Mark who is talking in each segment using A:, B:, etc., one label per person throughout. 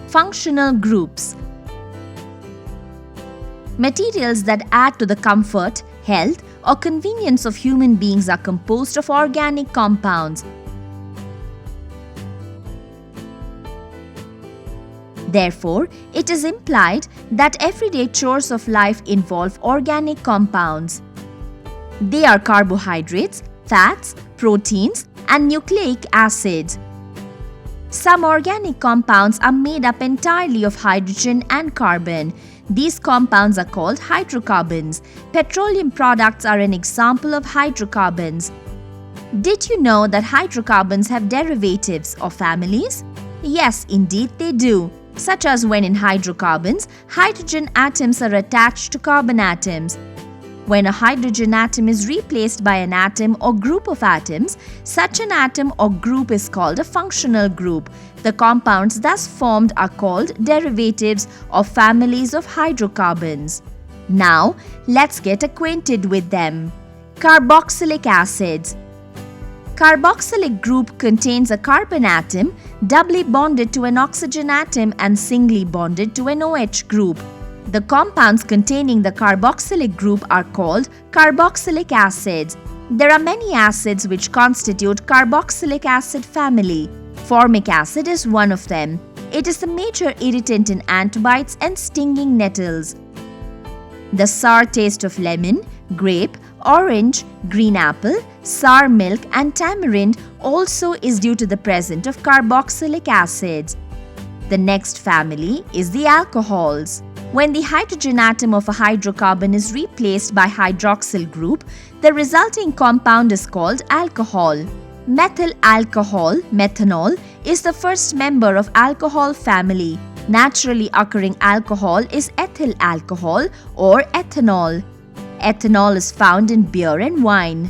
A: Functional groups. Materials that add to the comfort, health, or convenience of human beings are composed of organic compounds. Therefore, it is implied that everyday chores of life involve organic compounds. They are carbohydrates, fats, proteins, and nucleic acids. Some organic compounds are made up entirely of hydrogen and carbon. These compounds are called hydrocarbons. Petroleum products are an example of hydrocarbons. Did you know that hydrocarbons have derivatives or families? Yes, indeed they do. Such as when in hydrocarbons, hydrogen atoms are attached to carbon atoms. When a hydrogen atom is replaced by an atom or group of atoms, such an atom or group is called a functional group. The compounds thus formed are called derivatives or families of hydrocarbons. Now, let's get acquainted with them. Carboxylic acids. Carboxylic group contains a carbon atom doubly bonded to an oxygen atom and singly bonded to an OH group. The compounds containing the carboxylic group are called carboxylic acids. There are many acids which constitute carboxylic acid family. Formic acid is one of them. It is the major irritant in ant bites and stinging nettles. The sour taste of lemon, grape, orange, green apple, sour milk and tamarind also is due to the presence of carboxylic acids. The next family is the alcohols. When the hydrogen atom of a hydrocarbon is replaced by hydroxyl group, the resulting compound is called alcohol. Methyl alcohol, methanol, is the first member of alcohol family. Naturally occurring alcohol is ethyl alcohol or ethanol. Ethanol is found in beer and wine.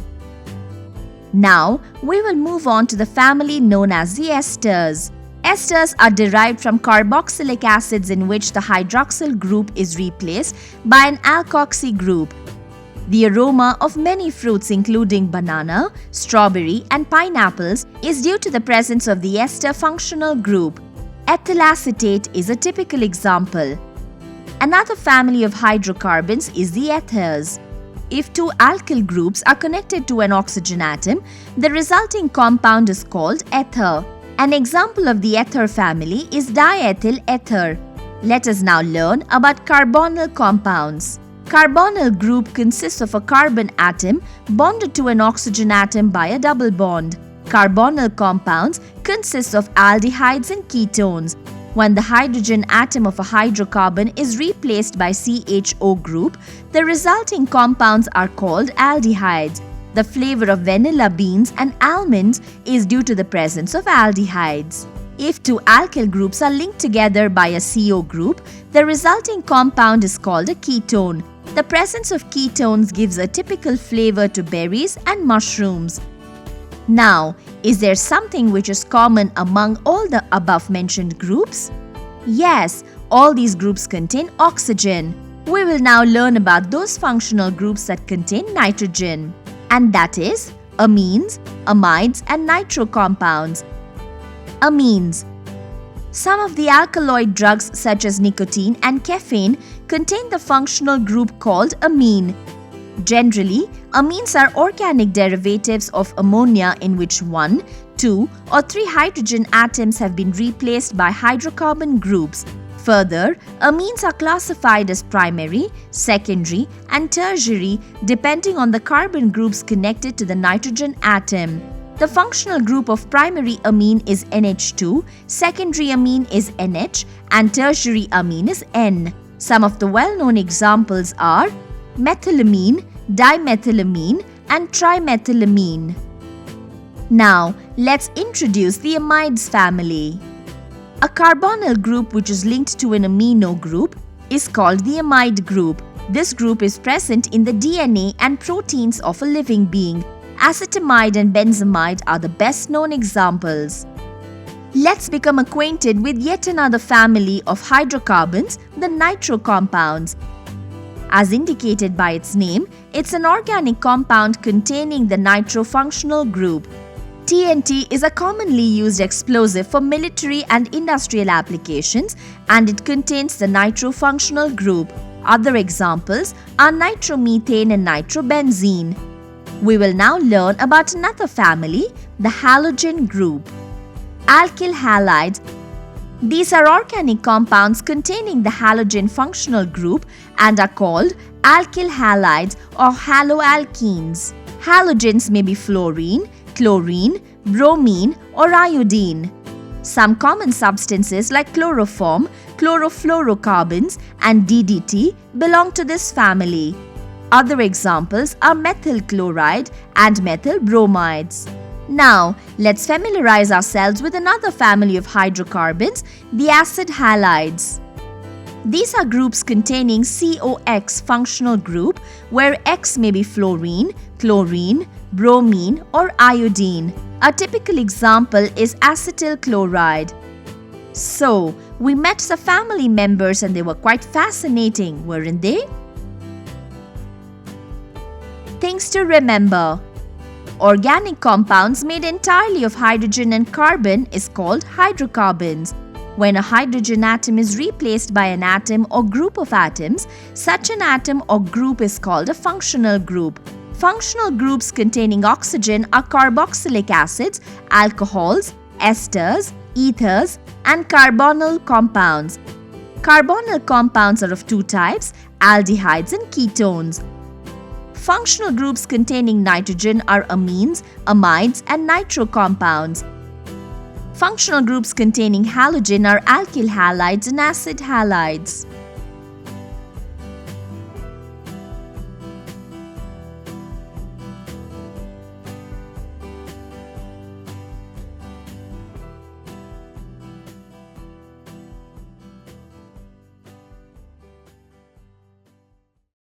A: Now, we will move on to the family known as the esters. Esters are derived from carboxylic acids in which the hydroxyl group is replaced by an alkoxy group. The aroma of many fruits including banana, strawberry and pineapples is due to the presence of the ester functional group. Ethyl acetate is a typical example. Another family of hydrocarbons is the ethers. If two alkyl groups are connected to an oxygen atom, the resulting compound is called ether. An example of the ether family is diethyl ether. Let us now learn about carbonyl compounds. Carbonyl group consists of a carbon atom bonded to an oxygen atom by a double bond. Carbonyl compounds consist of aldehydes and ketones. When the hydrogen atom of a hydrocarbon is replaced by CHO group, the resulting compounds are called aldehydes. The flavor of vanilla beans and almonds is due to the presence of aldehydes. If two alkyl groups are linked together by a CO group, the resulting compound is called a ketone. The presence of ketones gives a typical flavor to berries and mushrooms. Now, is there something which is common among all the above mentioned groups? Yes, all these groups contain oxygen. We will now learn about those functional groups that contain nitrogen, and that is amines, amides and nitro compounds. Amines. Some of the alkaloid drugs such as nicotine and caffeine contain the functional group called amine. Generally, amines are organic derivatives of ammonia in which 1, 2 or 3 hydrogen atoms have been replaced by hydrocarbon groups. Further, amines are classified as primary, secondary and tertiary depending on the carbon groups connected to the nitrogen atom. The functional group of primary amine is NH2, secondary amine is NH and tertiary amine is N. Some of the well-known examples are methylamine, dimethylamine and trimethylamine. Now, let's introduce the amides family. A carbonyl group which is linked to an amino group is called the amide group. This group is present in the DNA and proteins of a living being. Acetamide and benzamide are the best known examples. Let's become acquainted with yet another family of hydrocarbons, the nitro compounds. As indicated by its name, it's an organic compound containing the nitro functional group. TNT is a commonly used explosive for military and industrial applications, and it contains the nitro functional group. Other examples are nitromethane and nitrobenzene. We will now learn about another family, the halogen group. Alkyl halides. These are organic compounds containing the halogen functional group and are called alkyl halides or haloalkenes. Halogens may be fluorine, chlorine, bromine, or iodine. Some common substances like chloroform, chlorofluorocarbons, and DDT belong to this family. Other examples are methyl chloride and methyl bromides. Now, let's familiarize ourselves with another family of hydrocarbons, the acid halides. These are groups containing COX functional group where X may be fluorine, chlorine, bromine, or iodine. A typical example is acetyl chloride. So, we met the family members and they were quite fascinating, weren't they? Things to remember. Organic compounds made entirely of hydrogen and carbon is called hydrocarbons. When a hydrogen atom is replaced by an atom or group of atoms, such an atom or group is called a functional group. Functional groups containing oxygen are carboxylic acids, alcohols, esters, ethers, and carbonyl compounds. Carbonyl compounds are of two types, aldehydes and ketones. Functional groups containing nitrogen are amines, amides, and nitro compounds. Functional groups containing halogen are alkyl halides and acid halides.